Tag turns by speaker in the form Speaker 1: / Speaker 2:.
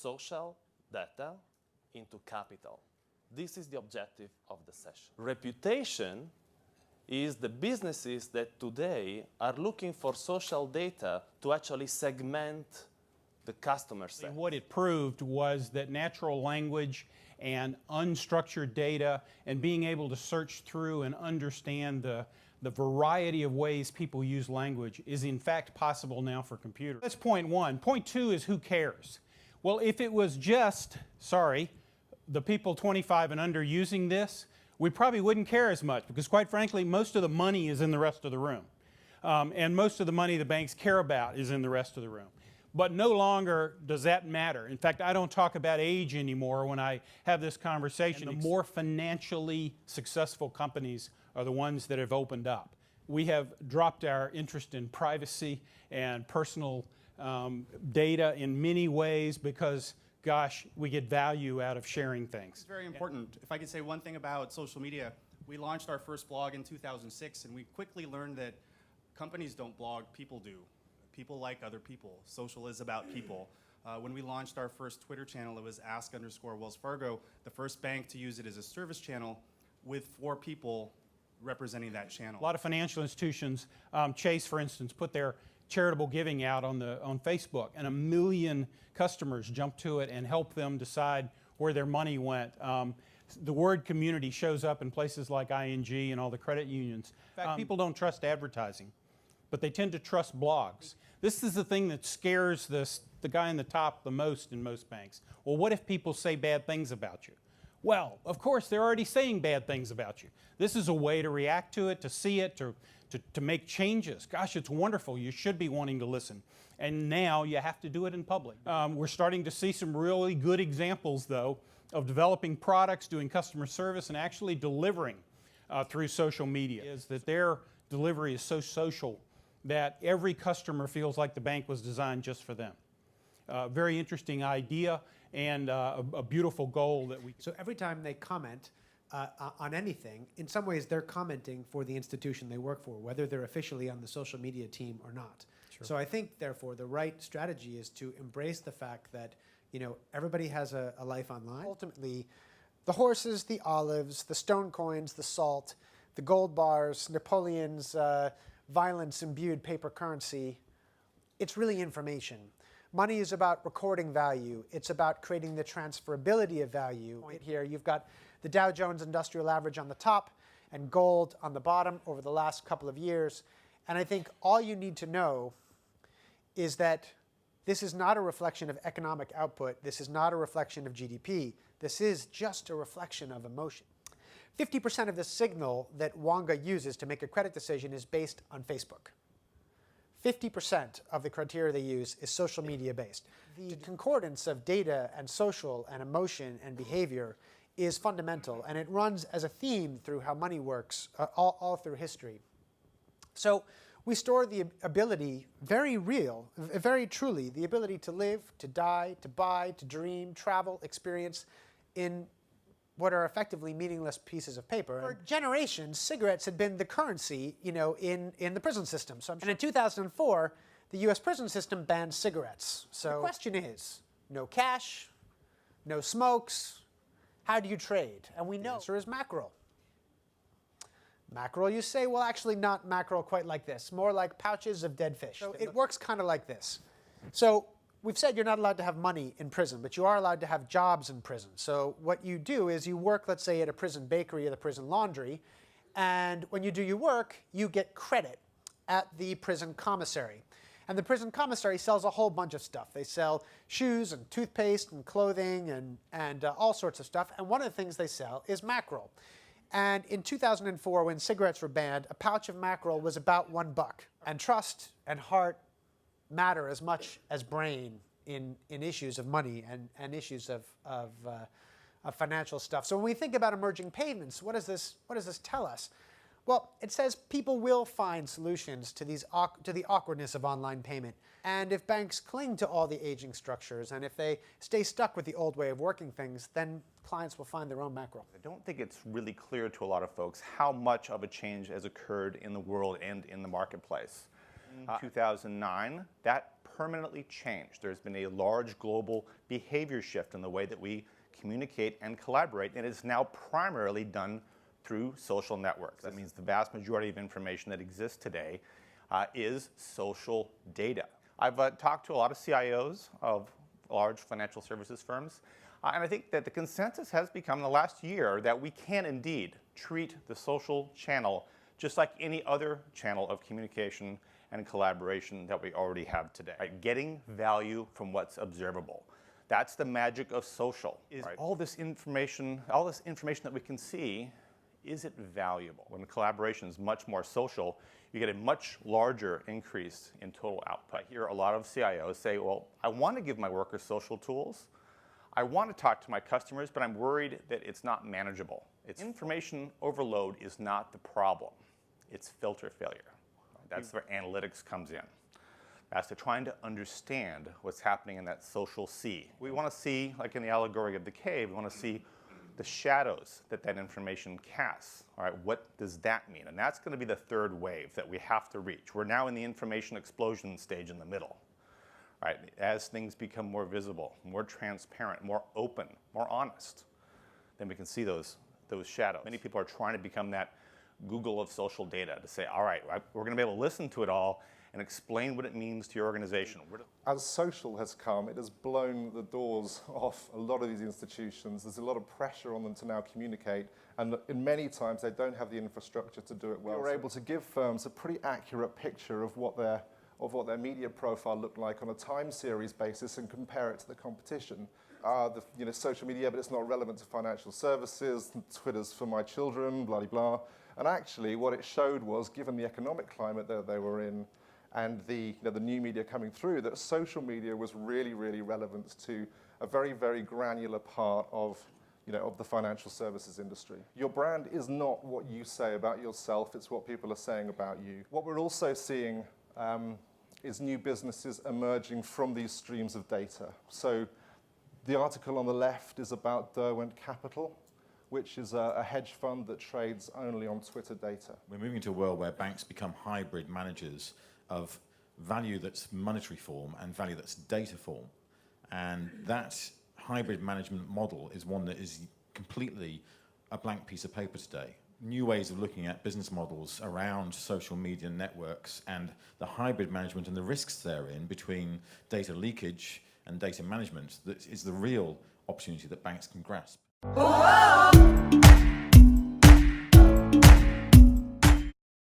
Speaker 1: social data into capital. This is the objective of the session. Reputation is the businesses that today are looking for social data to actually segment the customer set.
Speaker 2: What it proved was that natural language and unstructured data and being able to search through and understand the variety of ways people use language is in fact possible now for computers. That's point one. Point two is who cares? Well, if it was just, the people 25 and under using this, we probably wouldn't care as much because quite frankly, most of the money is in the rest of the room. And most of the money the banks care about is in the rest of the room. But no longer does that matter. In fact, I don't talk about age anymore when I have this conversation. The more financially successful companies are the ones that have opened up. We have dropped our interest in privacy and personal data in many ways because, gosh, we get value out of sharing things.
Speaker 3: It's very important. If I could say one thing about social media, we launched our first blog in 2006, and we quickly learned that companies don't blog, people do. People like other people. Social is about people. When we launched our first Twitter channel, it was ask_Wells Fargo, the first bank to use it as a service channel with 4 people representing that channel.
Speaker 2: A lot of financial institutions, Chase, for instance, put their charitable giving out on Facebook, and 1 million customers jumped to it and helped them decide where their money went. The word community shows up in places like ING and all the credit unions. In fact, people don't trust advertising, but they tend to trust blogs. This is the thing that scares the guy in the top the most in most banks. Well, what if people say bad things about you? Well, of course, they're already saying bad things about you. This is a way to react to it, to see it, to make changes. Gosh, it's wonderful. You should be wanting to listen. And now you have to do it in public. We're starting to see some really good examples, though, of developing products, doing customer service, and actually delivering through social media. Is that their delivery is so social that every customer feels like the bank was designed just for them. Very interesting idea and a beautiful goal that we...
Speaker 4: So every time they comment on anything, in some ways they're commenting for the institution they work for, whether they're officially on the social media team or not. Sure. So I think, therefore, the right strategy is to embrace the fact that, you know, everybody has a life online. Ultimately, the horses, the olives, the stone coins, the salt, the gold bars, Napoleon's violence-imbued paper currency, it's really information. Money is about recording value. It's about creating the transferability of value. Here you've got the Dow Jones Industrial Average on the top and gold on the bottom over the last couple of years. And I think all you need to know is that this is not a reflection of economic output. This is not a reflection of GDP. This is just a reflection of emotion. 50% of the signal that Wonga uses to make a credit decision is based on Facebook. 50% of the criteria they use is social media based. The concordance of data and social and emotion and behavior is fundamental, and it runs as a theme through how money works all through history. So we store the ability, very real, very truly, the ability to live, to die, to buy, to dream, travel, experience in what are effectively meaningless pieces of paper. For generations, cigarettes had been the currency, you know, in the prison system. So and in 2004, the U.S. prison system banned cigarettes. So the question is, no cash, no smokes, how do you trade? And we know the answer is mackerel. Mackerel, you say, well, actually not mackerel quite like this, more like pouches of dead fish. So it works kind of like this. So we've said you're not allowed to have money in prison, but you are allowed to have jobs in prison. So what you do is you work, let's say, at a prison bakery or the prison laundry, and when you do your work, you get credit at the prison commissary. And the prison commissary sells a whole bunch of stuff. They sell shoes and toothpaste and clothing and all sorts of stuff. And one of the things they sell is mackerel. And in 2004, when cigarettes were banned, a pouch of mackerel was about $1. And trust and heart matter as much as brain in issues of money and issues of financial stuff. So when we think about emerging payments, what does this tell us? Well, it says people will find solutions to the awkwardness of online payment. And if banks cling to all the aging structures, and if they stay stuck with the old way of working things, then clients will find their own mackerel.
Speaker 5: I don't think it's really clear to a lot of folks how much of a change has occurred in the world and in the marketplace. 2009, that permanently changed. There's been a large global behavior shift in the way that we communicate and collaborate, and it's now primarily done through social networks. That means the vast majority of information that exists today is social data. I've talked to a lot of CIOs of large financial services firms, and I think that the consensus has become in the last year that we can indeed treat the social channel just like any other channel of communication and collaboration that we already have today. Right? Getting value from what's observable. That's the magic of social. Is all this information that we can see, is it valuable? When collaboration is much more social, you get a much larger increase in total output. I hear a lot of CIOs say, well, I want to give my workers social tools. I want to talk to my customers, but I'm worried that it's not manageable. Information overload is not the problem. It's filter failure. That's where analytics comes in. As to trying to understand what's happening in that social sea. We want to see, like in the allegory of the cave, we want to see the shadows that information casts. All right, what does that mean? And that's going to be the third wave that we have to reach. We're now in the information explosion stage in the middle. Right? As things become more visible, more transparent, more open, more honest, then we can see those shadows. Many people are trying to become that Google of social data to say, all right, we're going to be able to listen to it all and explain what it means to your organization.
Speaker 6: As social has come, it has blown the doors off a lot of these institutions. There's a lot of pressure on them to now communicate, and in many times they don't have the infrastructure to do it well. We're able to give firms a pretty accurate picture of what their media profile looked like on a time series basis and compare it to the competition. Social media, but it's not relevant to financial services, Twitter's for my children, blah, blah, blah. And actually what it showed was, given the economic climate that they were in and the new media coming through, that social media was really, really relevant to a very, very granular part of the financial services industry. Your brand is not what you say about yourself, it's what people are saying about you. What we're also seeing is new businesses emerging from these streams of data. So the article on the left is about Derwent Capital, which is a hedge fund that trades only on Twitter data.
Speaker 7: We're moving to a world where banks become hybrid managers of value that's monetary form and value that's data form. And that hybrid management model is one that is completely a blank piece of paper today. New ways of looking at business models around social media networks and the hybrid management and the risks therein between data leakage and data management that is the real opportunity that banks can grasp.